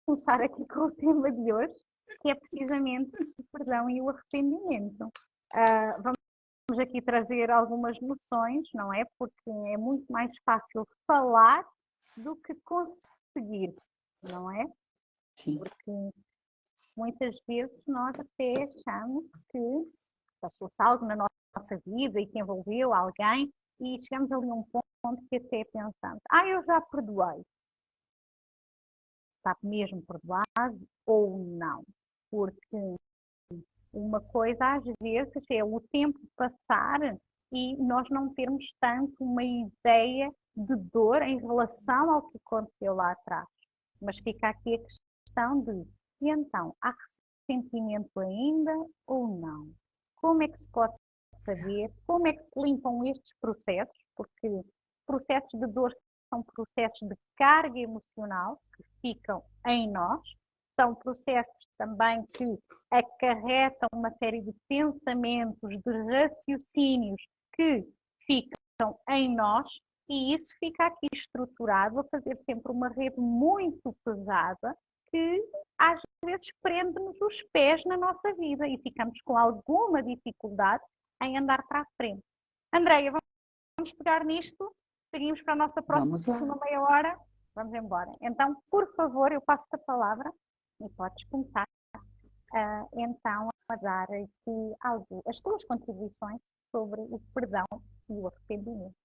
começar aqui com o tema de hoje, que é precisamente o perdão e o arrependimento. Vamos aqui trazer algumas noções, não é? Porque é muito mais fácil falar do que conseguir, não é? Sim. Porque muitas vezes nós até achamos que passou-se algo na nossa vida e que envolveu alguém e chegamos ali a um ponto que até pensamos, eu já perdoei. Está mesmo perdoado ou não? Porque uma coisa às vezes é o tempo passar e nós não termos tanto uma ideia de dor em relação ao que aconteceu lá atrás. Mas fica aqui a questão de, e então, há ressentimento ainda ou não? Como é que se pode saber? Como é que se limpam estes processos? Porque processos de dor são processos de carga emocional que ficam em nós, são processos também que acarretam uma série de pensamentos, de raciocínios que ficam em nós e isso fica aqui estruturado a fazer sempre uma rede muito pesada que às vezes prende-nos os pés na nossa vida e ficamos com alguma dificuldade em andar para a frente. Andreia, vamos pegar nisto? Seguimos para a nossa próxima meia hora? Vamos embora. Então, por favor, eu passo-te a palavra e podes começar então a dar aqui as tuas contribuições sobre o perdão e o arrependimento.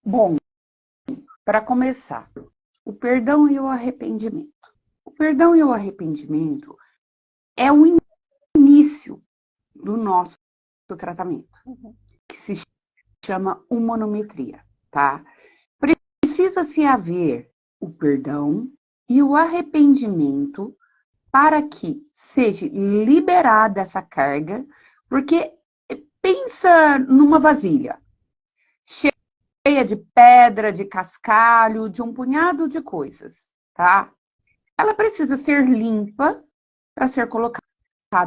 Bom, para começar, o perdão e o arrependimento. O perdão e o arrependimento é o início do nosso tratamento, que se chama humanometria, tá? Precisa-se haver o perdão e o arrependimento para que seja liberada essa carga, porque pensa numa vasilha cheia de pedra, de cascalho, de um punhado de coisas, tá? Ela precisa ser limpa para ser colocado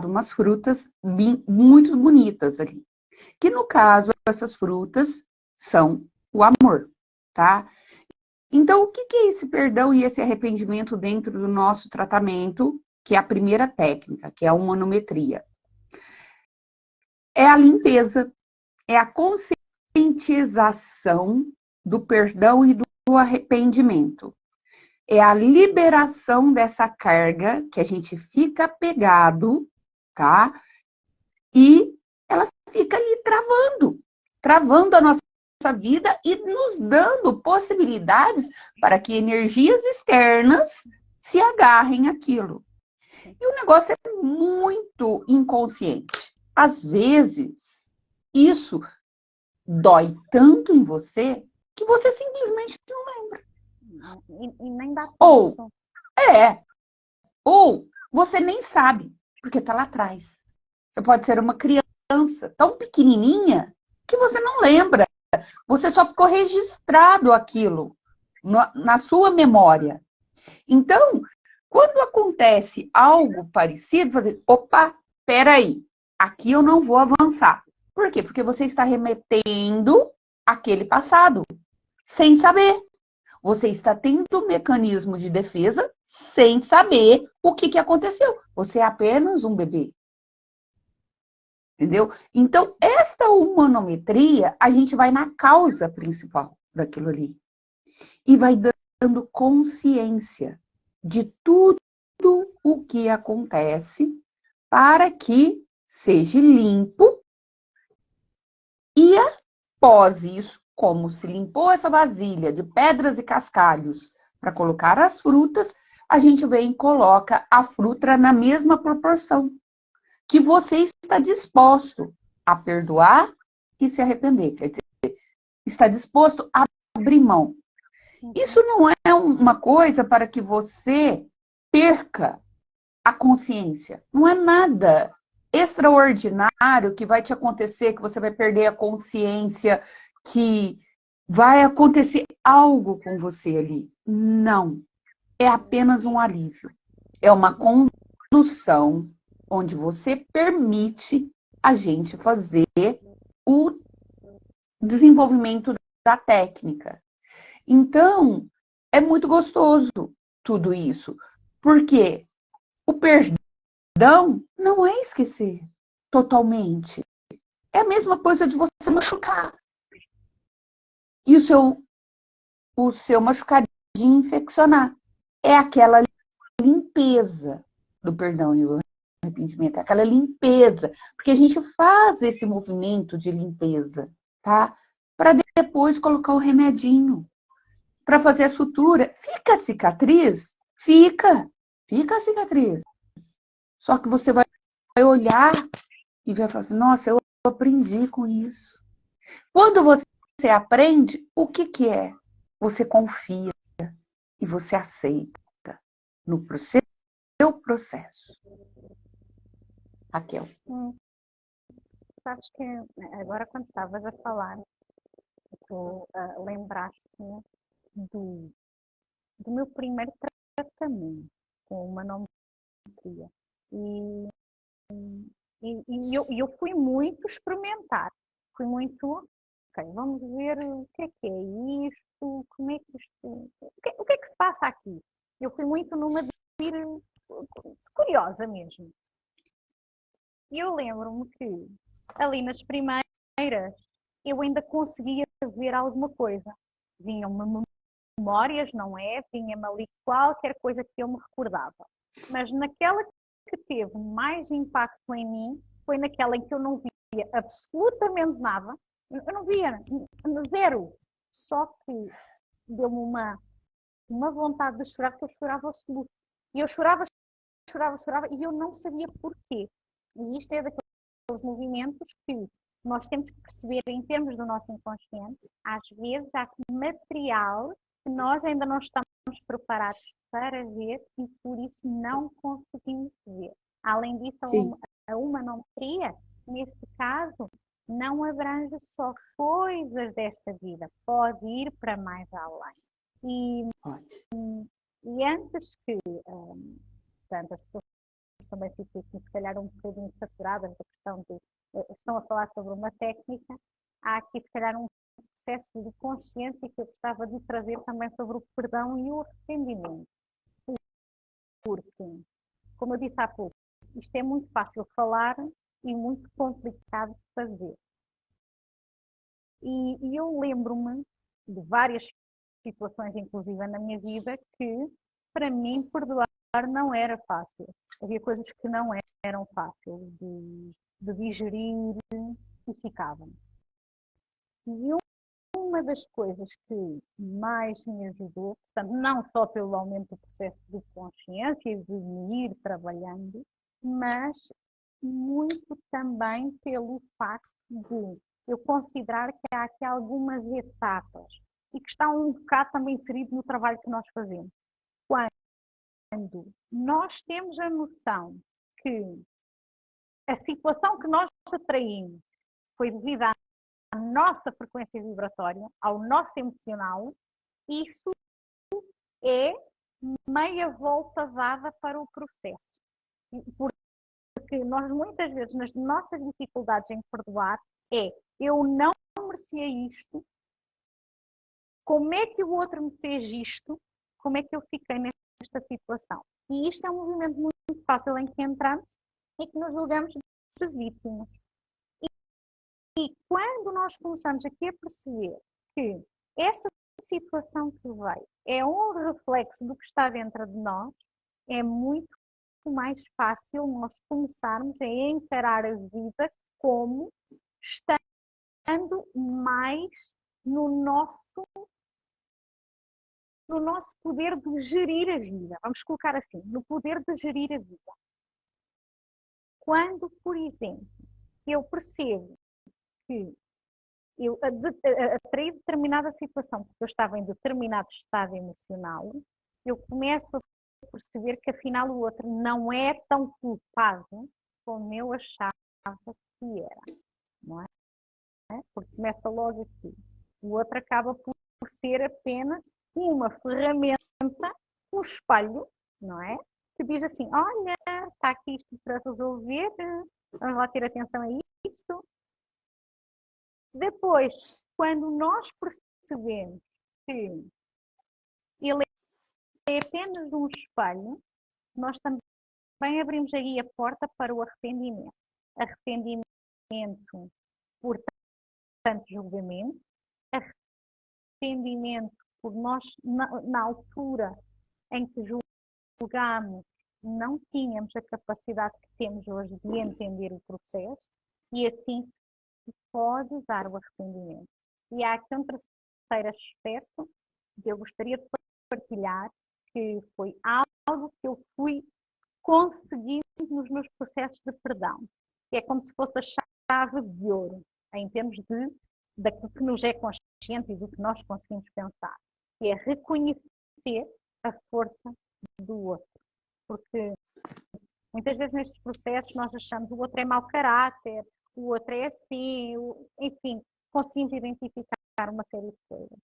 umas frutas muito bonitas ali. Que no caso, essas frutas são o amor, tá? Então, o que é esse perdão e esse arrependimento dentro do nosso tratamento, que é a primeira técnica, que é a humanometria? É a limpeza, é a conscientização do perdão e do arrependimento. É a liberação dessa carga que a gente fica pegado, tá? E ela fica ali travando a nossa vida e nos dando possibilidades para que energias externas se agarrem àquilo. E o negócio é muito inconsciente. Às vezes, isso dói tanto em você que você simplesmente não lembra. E nem dá tempo. Ou você nem sabe, porque está lá atrás. Você pode ser uma criança tão pequenininha que você não lembra. Você só ficou registrado aquilo na sua memória. Então, quando acontece algo parecido, fazer, opa, peraí, aqui eu não vou avançar. Por quê? Porque você está remetendo aquele passado, sem saber. Você está tendo um mecanismo de defesa sem saber o que aconteceu. Você é apenas um bebê. Entendeu? Então, esta humanometria, a gente vai na causa principal daquilo ali. E vai dando consciência de tudo o que acontece para que seja limpo. E após isso, como se limpou essa vasilha de pedras e cascalhos para colocar as frutas, a gente vem e coloca a fruta na mesma proporção que você está disposto a perdoar e se arrepender. Quer dizer, está disposto a abrir mão. Isso não é uma coisa para que você perca a consciência. Não é nada extraordinário que vai te acontecer, que você vai perder a consciência, que vai acontecer algo com você ali. Não. É apenas um alívio. É uma condução onde você permite a gente fazer o desenvolvimento da técnica. Então, é muito gostoso, tudo isso. Porque o perdão não é esquecer totalmente. É a mesma coisa de você machucar. E o seu machucadinho infeccionar. É aquela limpeza do perdão e o arrependimento, é aquela limpeza. Porque a gente faz esse movimento de limpeza, tá? Para depois colocar o remedinho. Para fazer a sutura. Fica a cicatriz? Fica a cicatriz. Só que você vai olhar e vai falar assim, nossa, eu aprendi com isso. Quando você aprende, o que que é? Você confia e você aceita no seu processo. Raquel. Sabes que agora quando estavas a falar, tu lembraste-me do meu primeiro tratamento com uma manometria. E eu fui muito experimentar. Fui muito, ok, vamos ver o que é isto, como é que isto. O que é que se passa aqui? Eu fui muito numa de ir curiosa mesmo. E eu lembro-me que ali nas primeiras eu ainda conseguia ver alguma coisa. Vinham-me memórias, não é? Vinha-me ali qualquer coisa que eu me recordava. Mas naquela que teve mais impacto em mim foi naquela em que eu não via absolutamente nada. Eu não via zero. Só que deu-me uma vontade de chorar, porque eu chorava absoluto. E eu chorava e eu não sabia porquê. E isto é daqueles movimentos que nós temos que perceber em termos do nosso inconsciente. Às vezes há material que nós ainda não estamos preparados para ver e por isso não conseguimos ver. Além disso, a humanometria, neste caso, não abrange só coisas desta vida, pode ir para mais além. E antes que, portanto, as pessoas também fiquem se calhar um bocadinho saturadas da questão de estão a falar sobre uma técnica, há aqui se calhar um processo de consciência que eu gostava de trazer também sobre o perdão e o arrependimento. Porque, como eu disse há pouco, isto é muito fácil falar e muito complicado de fazer. E eu lembro-me de várias situações, inclusive na minha vida, que para mim perdoar não era fácil. Havia coisas que não eram fáceis de digerir e ficavam. E uma das coisas que mais me ajudou, portanto, não só pelo aumento do processo de consciência e de me ir trabalhando, mas muito também pelo facto de eu considerar que há aqui algumas etapas e que está um bocado também inserido no trabalho que nós fazemos. Quando nós temos a noção que a situação que nós atraímos foi devido à nossa frequência vibratória, ao nosso emocional, isso é meia volta dada para o processo. Porque nós muitas vezes, nas nossas dificuldades em perdoar, eu não merecia isto, como é que o outro me fez isto, como é que eu fiquei nesta situação. E isto é um movimento muito fácil em que entramos e que nos julgamos de vítimas. E quando nós começamos aqui a perceber que essa situação que veio é um reflexo do que está dentro de nós, é muito mais fácil nós começarmos a encarar a vida como estando mais no nosso poder de gerir a vida. Vamos colocar assim, no poder de gerir a vida. Quando, por exemplo, eu percebo que eu atraí determinada situação porque eu estava em determinado estado emocional, eu começo a perceber que afinal o outro não é tão culpado como eu achava que era, não é? Porque começa logo aqui. O outro acaba por ser apenas uma ferramenta, um espelho, não é? Que diz assim, olha, está aqui isto para resolver, vamos lá ter atenção a isto. Depois, quando nós percebemos que ele apenas um espelho, nós também abrimos aí a porta para o arrependimento. Arrependimento por tanto julgamento, arrependimento por nós, na altura em que julgámos, não tínhamos a capacidade que temos hoje de entender o processo, e assim se pode usar o arrependimento. E há aqui um terceiro aspecto que eu gostaria de partilhar, que foi algo que eu fui conseguindo nos meus processos de perdão, que é como se fosse a chave de ouro, em termos daquilo que nos é consciente e do que nós conseguimos pensar, que é reconhecer a força do outro. Porque muitas vezes nestes processos nós achamos que o outro é mau caráter, o outro é assim, enfim, conseguimos identificar uma série de coisas.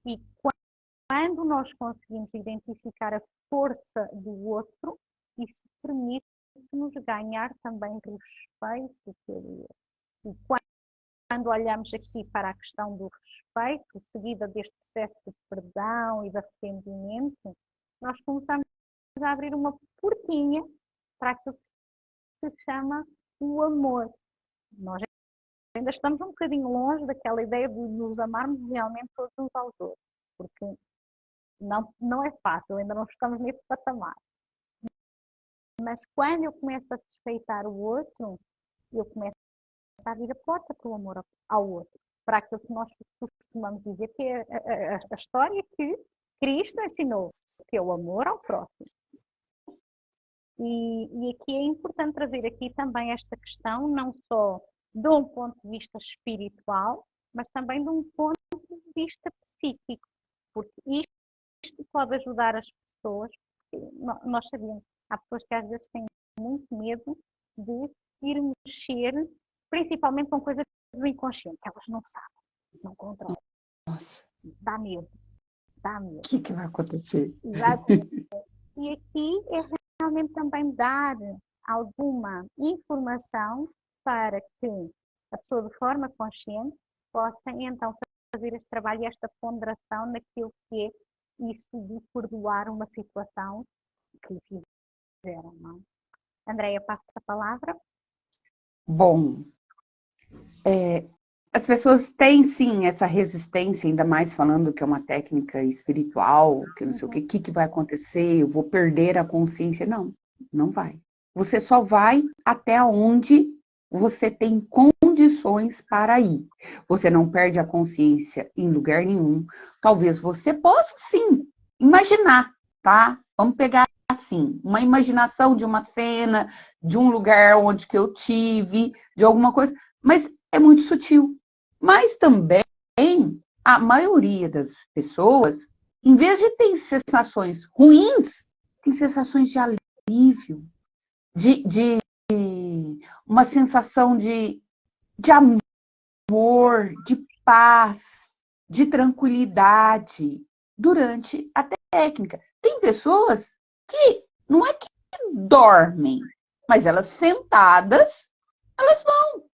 E quando nós conseguimos identificar a força do outro, isso permite-nos ganhar também respeito pelo outro. E quando olhamos aqui para a questão do respeito, seguida deste processo de perdão e de arrependimento, nós começamos a abrir uma portinha para aquilo que se chama o amor. Nós ainda estamos um bocadinho longe daquela ideia de nos amarmos realmente todos uns aos outros, porque não é fácil, ainda não estamos nesse patamar. Mas quando eu começo a respeitar o outro, eu começo a abrir a porta para o amor ao outro, para aquilo que nós costumamos dizer, que é a história que Cristo ensinou, que é o amor ao próximo. E aqui é importante trazer aqui também esta questão, não só de um ponto de vista espiritual, mas também de um ponto de vista psíquico, porque isto pode ajudar as pessoas, porque nós sabemos, há pessoas que às vezes têm muito medo de ir mexer, principalmente com coisas do inconsciente, que elas não sabem, não controlam. Nossa. Dá medo. O que vai acontecer? Exatamente. E aqui é realmente também dar alguma informação para que a pessoa de forma consciente possa então fazer este trabalho e esta ponderação naquilo que é isso de perdoar uma situação que lhe fizeram, não é? Andreia, passo a palavra. Bom, as pessoas têm sim essa resistência, ainda mais falando que é uma técnica espiritual, que não sei o que vai acontecer, eu vou perder a consciência. Não, não vai. Você só vai até onde você tem condições para ir. Você não perde a consciência em lugar nenhum. Talvez você possa sim imaginar, tá? Vamos pegar assim, uma imaginação de uma cena, de um lugar onde que eu tive, de alguma coisa, mas é muito sutil. Mas também a maioria das pessoas, em vez de ter sensações ruins, tem sensações de alívio, de uma sensação de amor, de paz, de tranquilidade durante a técnica. Tem pessoas que não é que dormem, mas elas sentadas, elas vão.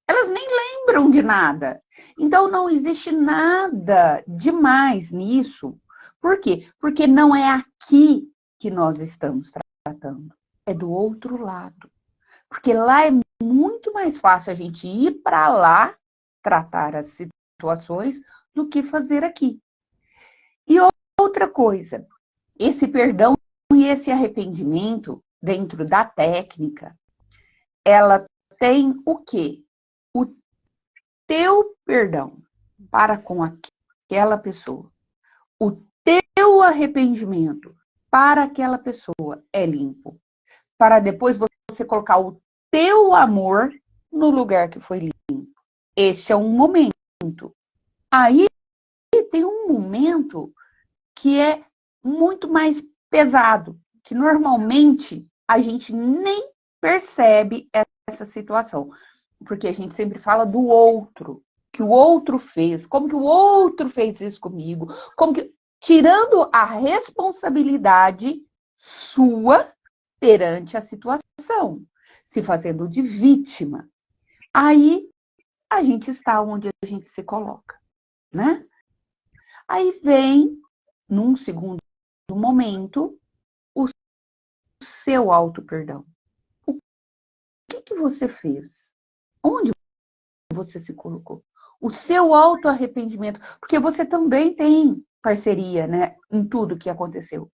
Elas nem lembram de nada. Então não existe nada demais nisso. Por quê? Porque não é aqui que nós estamos tratando, é do outro lado. Porque lá é muito mais fácil a gente ir para lá tratar as situações do que fazer aqui. E outra coisa, esse perdão e esse arrependimento dentro da técnica, ela tem o quê? O teu perdão para com aquela pessoa, o teu arrependimento para aquela pessoa é limpo. Para depois você colocar o teu amor no lugar que foi limpo. Este é um momento. Aí tem um momento que é muito mais pesado, que normalmente a gente nem percebe essa situação. Porque a gente sempre fala do outro, que o outro fez, como que o outro fez isso comigo, como que tirando a responsabilidade sua perante a situação, se fazendo de vítima. Aí a gente está onde a gente se coloca, né? Aí vem num segundo momento, o seu auto-perdão. O que você fez? Onde você se colocou? O seu auto-arrependimento. Porque você também tem parceria, né, em tudo que aconteceu.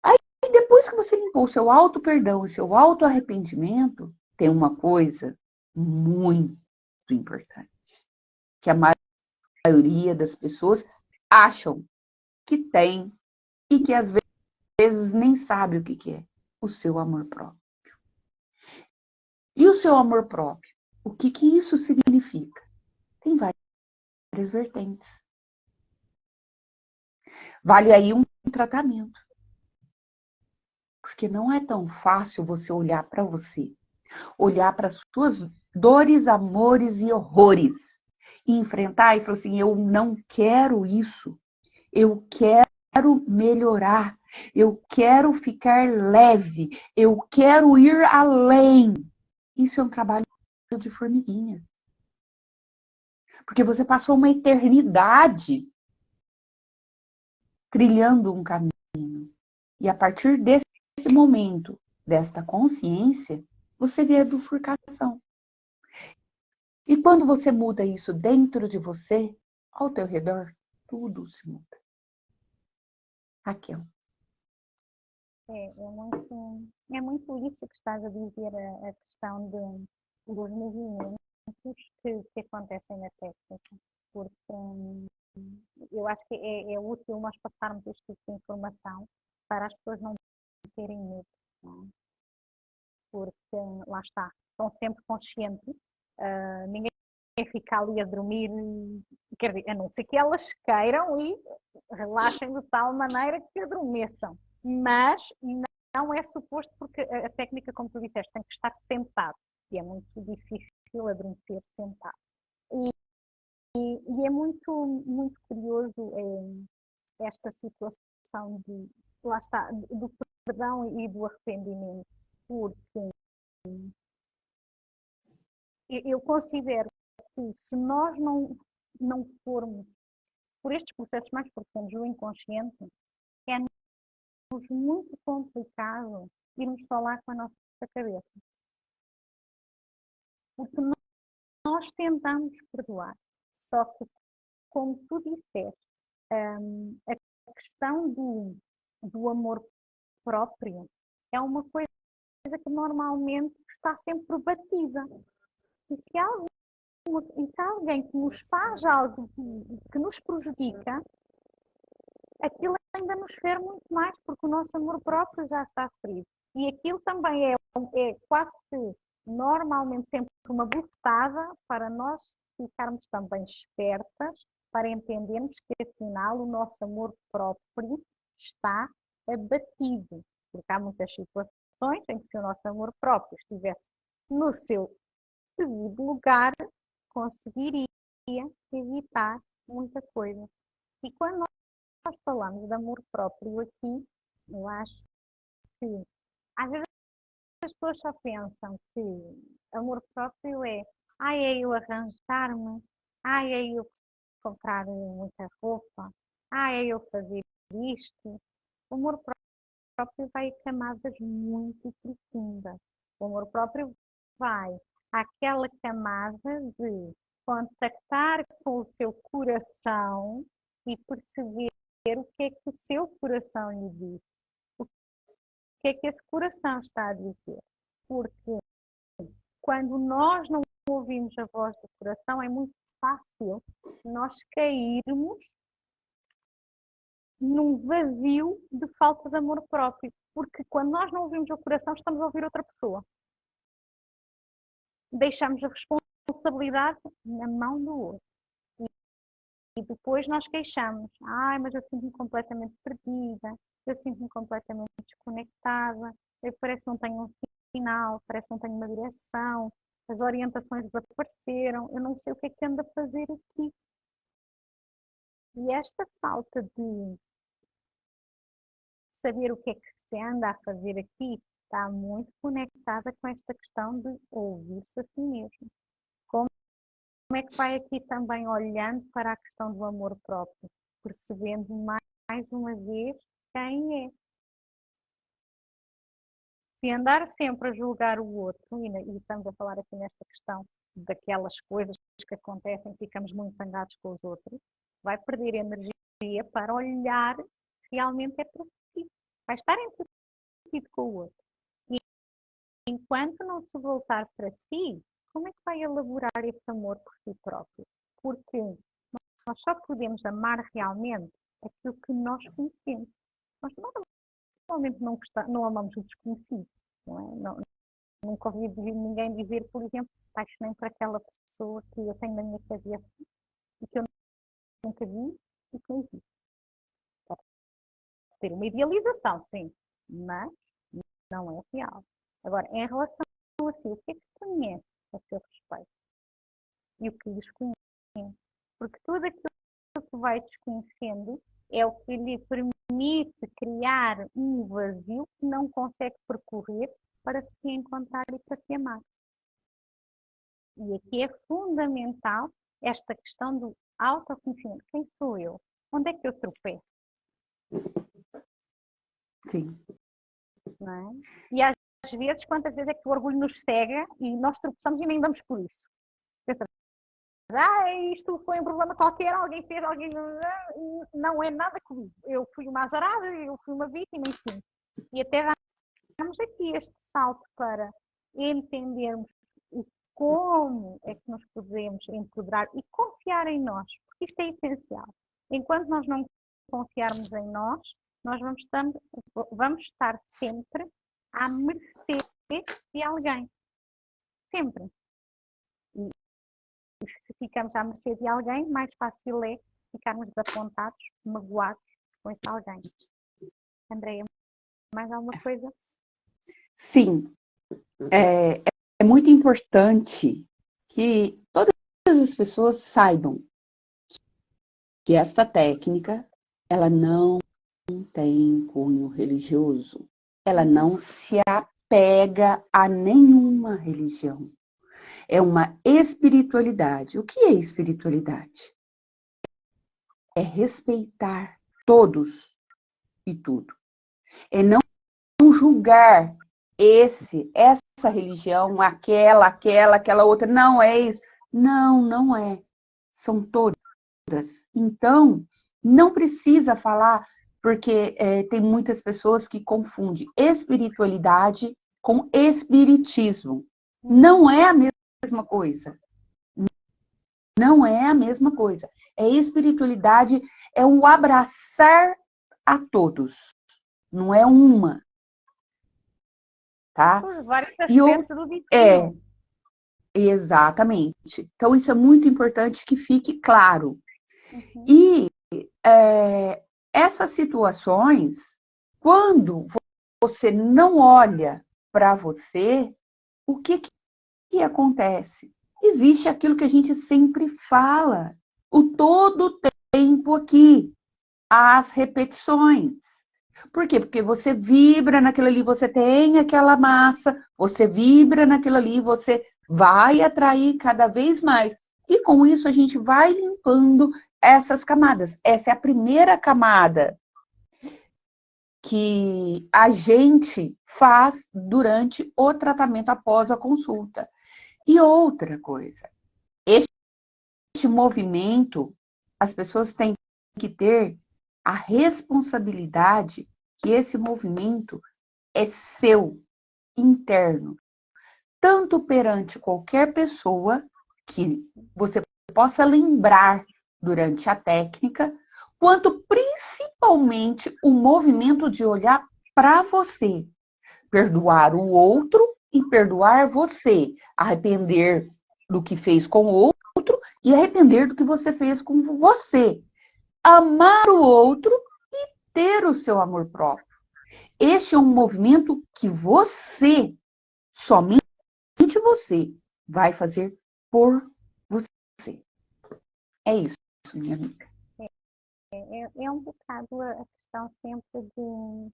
Aí, depois que você limpou o seu auto-perdão e seu auto-arrependimento, tem uma coisa muito importante, que a maioria das pessoas acham que tem e que às vezes nem sabe o que é. O seu amor próprio. E o seu amor próprio? O que isso significa? Tem várias vertentes. Vale aí um tratamento. Porque não é tão fácil você olhar para você, olhar para as suas dores, amores e horrores e enfrentar e falar assim: eu não quero isso, eu quero melhorar, eu quero ficar leve, eu quero ir além. Isso é um trabalho de formiguinha. Porque você passou uma eternidade trilhando um caminho. E a partir desse momento, desta consciência, você vê a bifurcação. E quando você muda isso dentro de você, ao teu redor, tudo se muda. Raquel. É muito isso que estás a dizer, a questão dos movimentos que acontecem na técnica, porque eu acho que é útil nós passarmos este tipo de informação para as pessoas não terem medo, não é? Porque lá está, estão sempre conscientes, ninguém fica ali a dormir, quer dizer, a não ser que elas queiram e relaxem de tal maneira que adormeçam, mas não é suposto, porque a técnica, como tu disseste, tem que estar sentado e é muito difícil adormecer sentado. E é muito curioso esta situação lá está, do perdão e do arrependimento, porque eu considero que se nós não formos por estes processos mais profundos do inconsciente, é-nos muito complicado irmos falar com a nossa cabeça. Porque nós tentamos perdoar, só que, como tu disseste, a questão do amor próprio é uma coisa que normalmente está sempre batida. E se há alguém que nos faz algo que nos prejudica, aquilo ainda nos fere muito mais, porque o nosso amor próprio já está ferido. E aquilo também é quase que normalmente sempre uma bufetada para nós ficarmos também espertas, para entendermos que afinal o nosso amor próprio está abatido. Porque há muitas situações em que se o nosso amor próprio estivesse no seu devido lugar, conseguiria evitar muita coisa. E quando nós falamos de amor próprio aqui, eu acho que às vezes as pessoas só pensam que amor próprio é eu arranjar-me, é eu comprar muita roupa, é eu fazer isto. O amor próprio vai a camadas muito profundas. O amor próprio vai àquela camada de contactar com o seu coração e perceber o que é que o seu coração lhe diz. O que é que esse coração está a dizer. Porque quando nós não ouvimos a voz do coração, é muito fácil nós cairmos num vazio de falta de amor próprio. Porque quando nós não ouvimos o coração, estamos a ouvir outra pessoa. Deixamos a responsabilidade na mão do outro. E depois nós queixamos. Mas eu sinto-me completamente perdida, eu sinto-me completamente desconectada, parece que não tenho um sinal, parece que não tenho uma direção, as orientações desapareceram, eu não sei o que é que ando a fazer aqui. E esta falta de saber o que é que se anda a fazer aqui está muito conectada com esta questão de ouvir-se a si mesmo. Como é que vai aqui também olhando para a questão do amor próprio, percebendo mais uma vez, quem é. Se andar sempre a julgar o outro, e estamos a falar aqui nesta questão daquelas coisas que acontecem, ficamos muito zangados com os outros, vai perder energia para olhar realmente é para si. Vai estar entretido com o outro. E enquanto não se voltar para si, como é que vai elaborar esse amor por si próprio? Porque nós só podemos amar realmente aquilo que nós conhecemos. Nós normalmente não amamos o desconhecido. Não é? Nunca ouvi ninguém dizer, por exemplo, apaixonei por aquela pessoa que eu tenho na minha cabeça e que eu nunca vi e que não existe. Pode ter uma idealização, sim, mas não é real. Agora, em relação a si, o que é que conhece a seu respeito? E o que desconhece? Porque tudo aquilo que vai desconhecendo é o que lhe permite criar um vazio que não consegue percorrer para se encontrar e para se amar. E aqui é fundamental esta questão do autoconhecimento. Quem sou eu? Onde é que eu tropeço? Sim. Não é? E às vezes, quantas vezes é que o orgulho nos cega e nós tropeçamos e nem damos por isso? Pensamos, isto foi um problema qualquer, alguém fez, alguém... Não é nada comigo. Eu fui uma azarada, eu fui uma vítima, enfim. E até damos aqui este salto para entendermos como é que nos podemos empoderar e confiar em nós, porque isto é essencial. Enquanto nós não confiarmos em nós vamos estar sempre à mercê de alguém. Sempre. E se ficamos à mercê de alguém, mais fácil é ficarmos desapontados, magoados com esse alguém. Andreia, mais alguma coisa? Sim. É muito importante que todas as pessoas saibam que esta técnica, ela não tem cunho religioso. Ela não se apega a nenhuma religião. É uma espiritualidade. O que é espiritualidade? É respeitar todos e tudo. É não julgar essa religião, aquela outra. Não é isso. Não é. São todas. Então, não precisa falar, porque tem muitas pessoas que confundem espiritualidade com espiritismo. Não é a mesma coisa. Não é a mesma coisa. Espiritualidade é o abraçar a todos. Não é uma. Tá? Os vários aspectos do divino. Exatamente. Então, isso é muito importante que fique claro. Uhum. E essas situações, quando você não olha para você, o que acontece? Existe aquilo que a gente sempre fala, o todo tempo aqui, as repetições. Por quê? Porque você vibra naquilo ali, você tem aquela massa, você vibra naquilo ali, você vai atrair cada vez mais. E com isso a gente vai limpando essas camadas. Essa é a primeira camada que a gente faz durante o tratamento após a consulta. E outra coisa, este movimento, as pessoas têm que ter a responsabilidade que esse movimento é seu, interno, tanto perante qualquer pessoa que você possa lembrar durante a técnica, quanto principalmente o movimento de olhar para você, perdoar o outro e perdoar você, arrepender do que fez com o outro e arrepender do que você fez com você, amar o outro e ter o seu amor próprio. Este é um movimento que você, somente você, vai fazer por você. É isso, minha amiga. É um bocado a questão sempre de,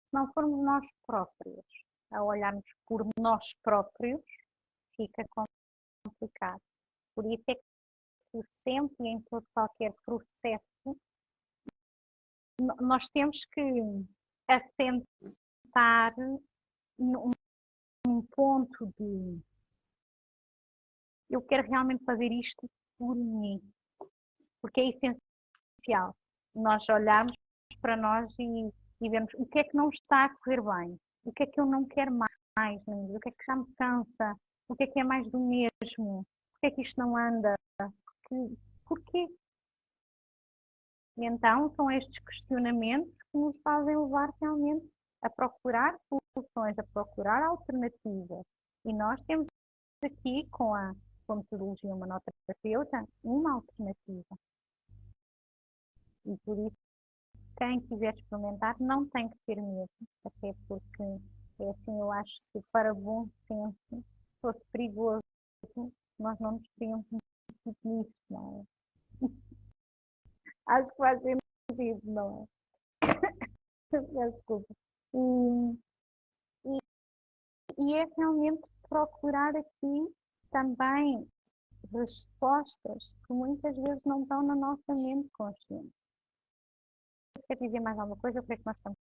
se não formos nós próprios a olharmos por nós próprios, fica complicado. Por isso é que sempre em todo qualquer processo nós temos que assentar num ponto de eu quero realmente fazer isto por mim, porque é essencial nós olharmos para nós e vermos o que é que não está a correr bem, o que é que eu não quero mais, o que é que já me cansa, o que é mais do mesmo, porque é que isto não anda, porquê? E então são estes questionamentos que nos fazem levar realmente a procurar soluções, a procurar alternativas. E nós temos aqui, com a metodologia humanoterapeuta, uma alternativa. E por isso, quem quiser experimentar não tem que ter medo, até porque, é assim, eu acho que para bom senso, se fosse perigoso, nós não nos teríamos metido nisso, não é? Acho que faz sentido, não é? Desculpa. E, e é realmente procurar aqui também respostas que muitas vezes não estão na nossa mente consciente. Quer dizer mais alguma coisa? Por que nós estamos